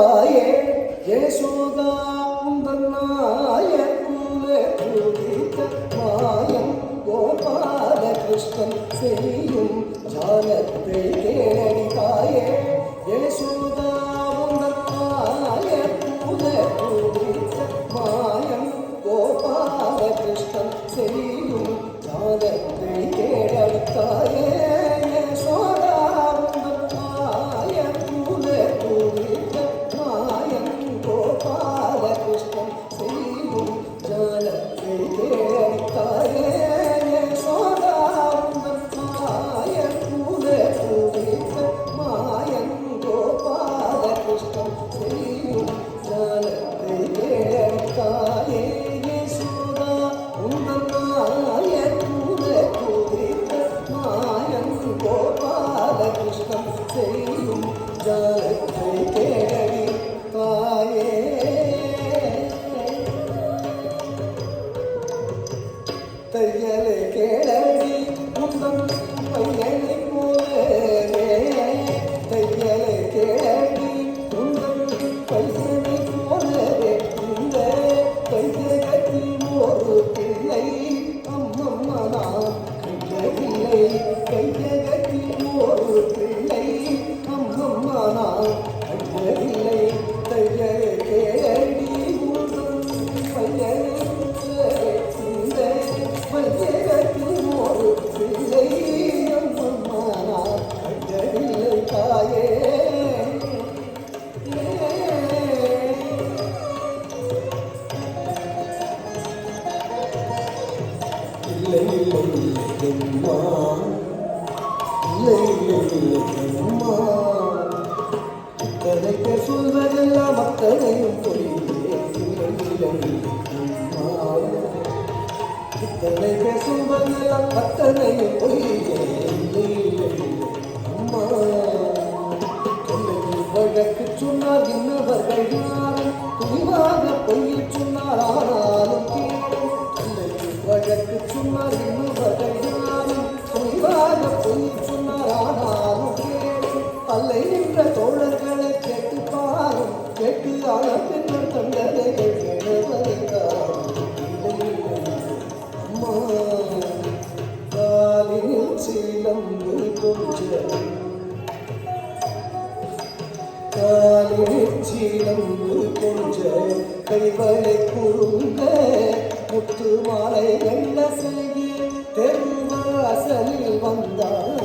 தாயே யசோதா உந்தன் நாயக்குலே பூரித்த மாயம் கோபால கிருஷ்ணன் செய்யும் ஜாலத்தை கேளடி தாயே யசோதா உந்தன் நாயக்குலே பூரித்த மாயம் கோபால கிருஷ்ணன் செய்யும் ஜாலத்தை கேளடி தாயே யசோதா உந்தன் நாயக்குலே பூரித்த மாயம் கோபால கிருஷ்ணன் செய்யும் ஜாலத்தை கேளடி தாயே யசோதா உந்தன் நாயக்குலே பூரித்த மாயம் கோபால கிருஷ்ணன் செய்யும் ஜாலத்தை கேளடி தாயே யசோதா உந்தன் நாயக்குலே பூரித்த மாயம் கோபால கிருஷ்ணன் செய்யும் ஜாலத்தை கேளடி தாயே தையலை கேளடி உந்தன் பையனை போலவே தையலை கேளடி உந்தன் பையனை போலவே இந்த தையகத்தில் ஒரு பிள்ளை அம்மம்மா நான் கையவில்லை கையகத்தில் ஒரு பிள்ளை அம்மம்மா நான் கையவில்லை தையலை கேளடி உந்தன் பையனை போலவே இந்த தையகத்தில் ஒரு பிள்ளை அம்மம்மா நான் கையவில்லை தாயே இல்லை இல்லை இல்லை அம்மா இல்லை இல்லை இல்லை அம்மா இத்தனைக்கு சொல்வதெல்லாம் அத்தனையும் பொய்யே இல்லை இல்லை அம்மா இத்தனைக்கு சொல்வதெல்லாம் அத்தனையும் பொய்யே இல்லை இல்லை அம்மா தொல்லையில் வழக்கு சொன்னார் இன்னவர்கள் யாரும் துணிவாக பொய்யில் சொன்னார் ஆனாலும் கேளும் தொல்லையில் வழக்கு சொன்னார் இன்னவர்கள் யாரும் துணிவாக பொய்யில் சொன்னார் ஆனாலும் கேளும் அல்லை நின்ற தோழர்களை கேட்டு பாரும் கேட்டு அளப்பெற்ற தண்டனைகள் கேளவரைந்தாரும் அம்மா காலில் சீலம்பு கொஞ்சம் காலில் சீலம்பு கொஞ்சம் கைவளை குறுங்க முத்து மாலை வெள்ள செய்தி தெருவாசலில் வந்தான்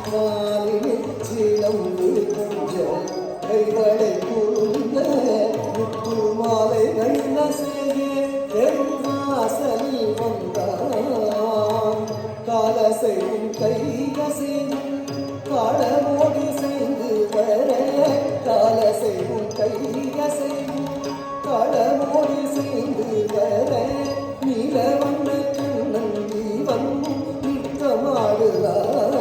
காலில் சீலம்பு கொஞ்சம் கைவளை குறுங்க முத்து மாலை வெள்ள செய்தி தெருவாசலில் வந்தான் காலசையும் கையசையும் காலமோடி செய்து வர காலசையும் கையசையும் காலமோடி செய்து வர நீல வண்ண கண்ணன் தீவன் நித்தமாடுகிறார்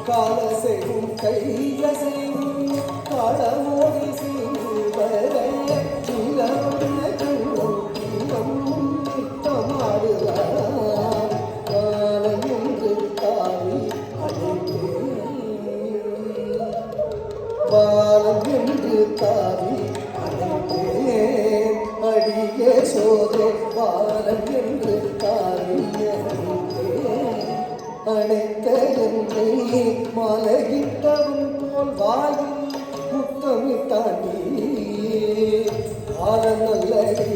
காலசையும் கையசையும் காலமோடி செய்து வர நீல வண்ண கண்ணன் தீவன் நித்தமாடுகிறார் காலம் என்று தாவி பாலம் என்று தாவி அழைத்தேன் அடியே சோதே பாலம் என்று தாவி அழைத்த என்னை மலகிட்டவன் போல் வாயில் முத்தமிட்டாண்டி காலம் நல்லடி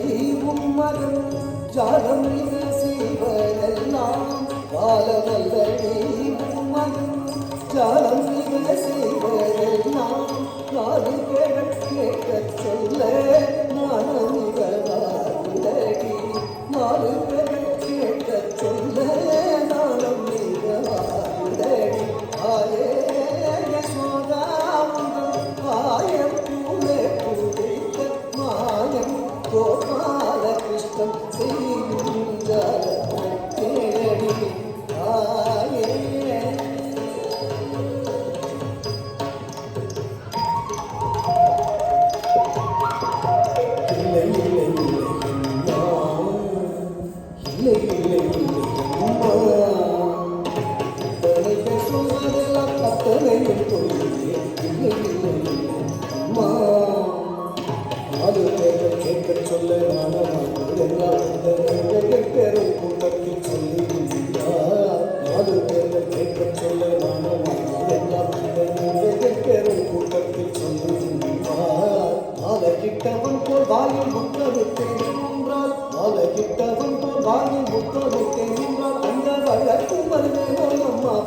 உம்மகன் ஜாலம் மிக செய்வதெல்லாம் காலம் நல்லடி உம்மகன் ஜாலம் மிக செய்வதெல்லாம் நாலு பேர் கேட்கச் சொல்ல நானும் நிகழ்வாருடடி நாலு பேர் கேட்கச் சொல்ல நானும் நிகழ்வாருடடி ஆயே யசோதா உந்தன் ஆயம் பூவே பூரித்த மாயம் கோபால கிருஷ்ணன் செய்யும் ஜாலத்தை கேளடி ஆயே இல்லை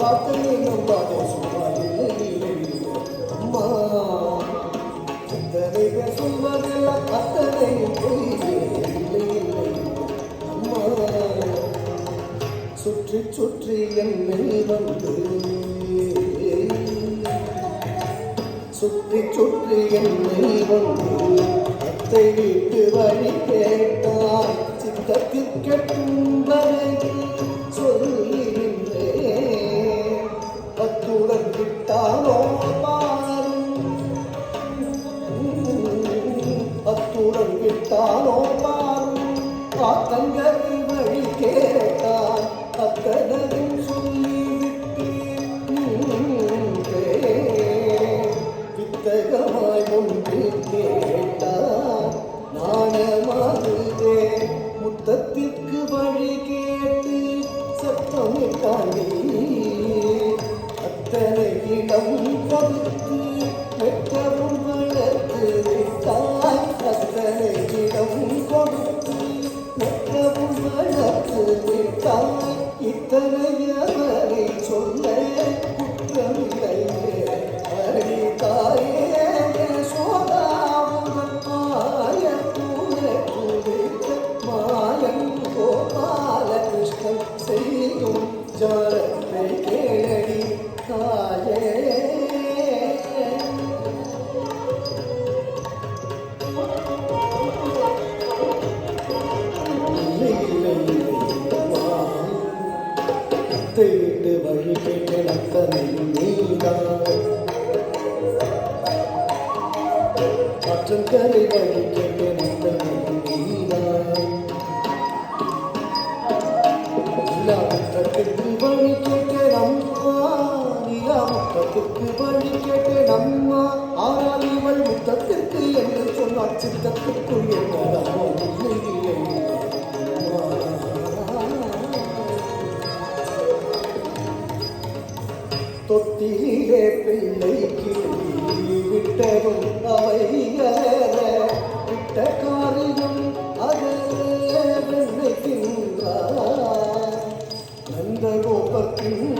வார்த்தையை நம்பாதே சும்மா இல்லை இல்லை இல்லை. அம்மா அத்தனை பேர் சொல்வதெல்லாம் அத்தனையும் பொய் இல்லை இல்லை. அம்மா சுற்றி சுற்றி என்னை வந்து சுற்றி சுற்றி என்னை வந்து அத்தை வீட்டு வழி கேட்டான் சித்தத்தில் கெட்டும்பதை சொல்லிருந்தேன். அத்துடன் விட்டானோ பாரும் அத்துடன் விட்டானோ பாரும் ஆத்தங்கரை வழி கேட்டான் அத்தனையும் சொல்லிவிட்டு வித்தகமாய் ஒன்று கேட்டான் நாணமாகுதே முத்தத்திற்கு வழி கேட்டு சத்தமிட்டாண்டி அத்தனை இடம் கொடுத்து வெட்டவும் வளர்த்து விட்டாய். அத்தனை இடம் கொடுத்து வெட்டவும் வளர்த்து விட்டாய். இத்தனையவரை சொல்ல குற்றமில்லை அடித்தாயே சோதாவுடன் மாய பூரக்குடித்த மாயன் கோபாலகிருஷ்ணன் செய்யும் ஜாலத்தை கேளடி தாயே. விட்டு வழி கேட்ட நத்தனை நீதான் ஆற்றங்கரை வழி கேட்ட நத்தனை நீதான் இல்லாமற்றத்திற்கு வழி கேட்ட நம்மா இல்லாமற்றத்திற்கு வழி கேட்ட நம்மா ஆனால் இவள் முத்தத்திற்கு என்று சொன்னார் சித்தத்திற்குள் என்னடாமோ இல்லை இல்லை. தொட்டிலே பிள்ளைக்கு விட்டதும் அவையற விட்ட காரியம் அது நினைக்கின்றார். அந்த கோபத்தின்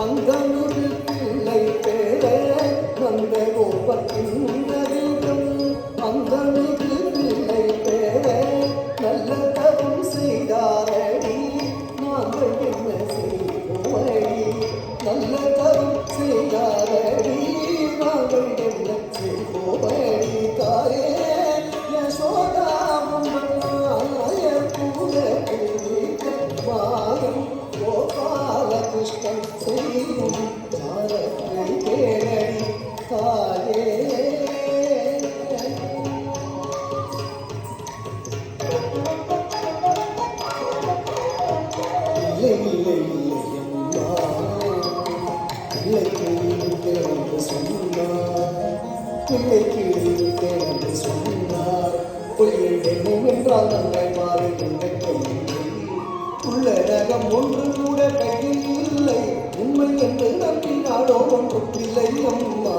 அந்த பிள்ளை பேர அந்த கோபத்தின் அந்த பிள்ளை பேர நல்ல தவம் செய்தாரடி நாங்கள் என்ன செய்வோமடி. நல்ல தவம் செய்தாரடி நாங்கள் என்ன செய்வோமடி. தாயே யசோதாவும் மாய மாயம் கோபாலகிருஷ்ணன் செய்யும் ஜாலத்தை கேளடி தாயே. பிள்ளைக்கு சொன்னார் பொய்யை என்றால் நன்மை மாறுகின்ற உள்ள ரகம் ஒன்று கூட கையில் இல்லை. உண்மை என்று நம்பினாலோ ஒன்று இல்லை. அம்மா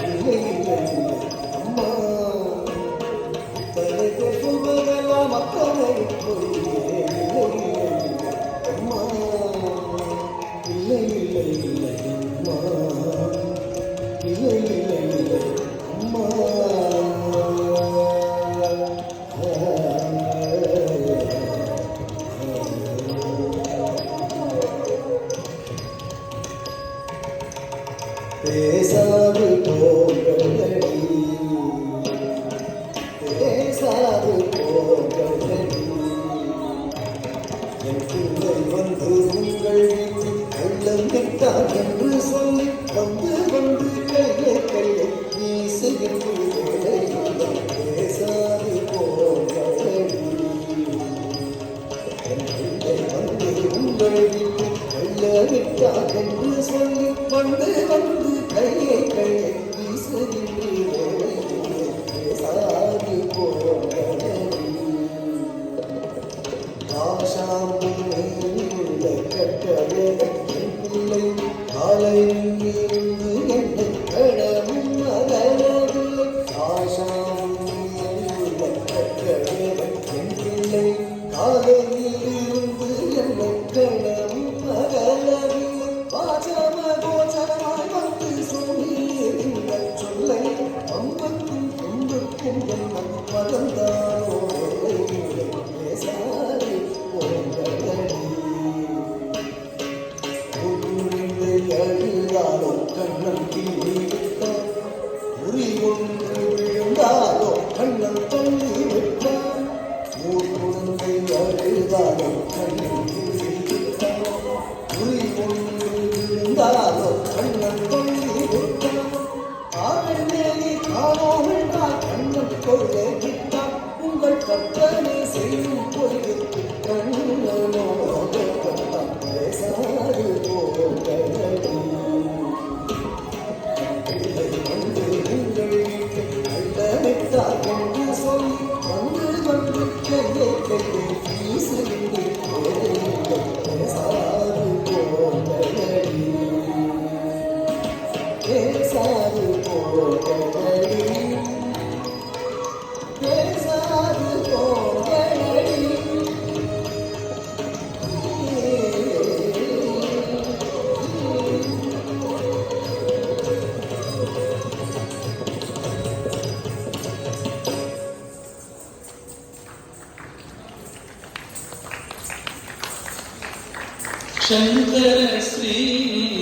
இல்லை இல்லை இல்லை. அம்மா தனக்கு சொல்வதெல்லாம் அத்தனை பொய்யே இல்லை இல்லை இல்லை. அம்மா இல்லை இல்லை இல்லை. அம்மா இல்லை இல்லை இல்லை. அம்மா பேசாது போகலடி பேசாது போகலடி என் பிள்ளை வந்து உங்கள் கள்ளம் விட்டார் என்று சொல்லி வந்து வந்து கையை கையை வீசுகின்ற பேசாது போகலடி என் பிள்ளை வந்து உங்கள் கள்ளவிட்டார் என்று சொல்லி வந்து வந்து கையை கையை வீசுகின்ற பேசாது போகலடி. ஆசாமி கட்டளை பிள்ளை காலையிலிருந்து என்னை கடவும் மகனவில்லை. ஆசாமி கட்டளை பிள்ளை காலையிலிருந்து என்னை கடவும் மகனவில்லை. ஒன்று இருந்தாலோ கண்ணன் கொள்ளி விட்டான் ஆவெண்ணெயை காணோம் என்றால் கண்ணன் கொள்ளை விட்டான் உங்கள் கற்பனை செய்யும் பொழுது கண்ணனோடு கண்ணன் பேசாது போகலடி பிள்ளை வந்து உங்கள் வீட்டில் கள்ளமிட்டார் என்று சொல்லி வந்து வந்து கையை கையை வீசுகின்ற பேசாது போகலடி பேசாது போகலடி பேசாது போகலடி शंकर श्री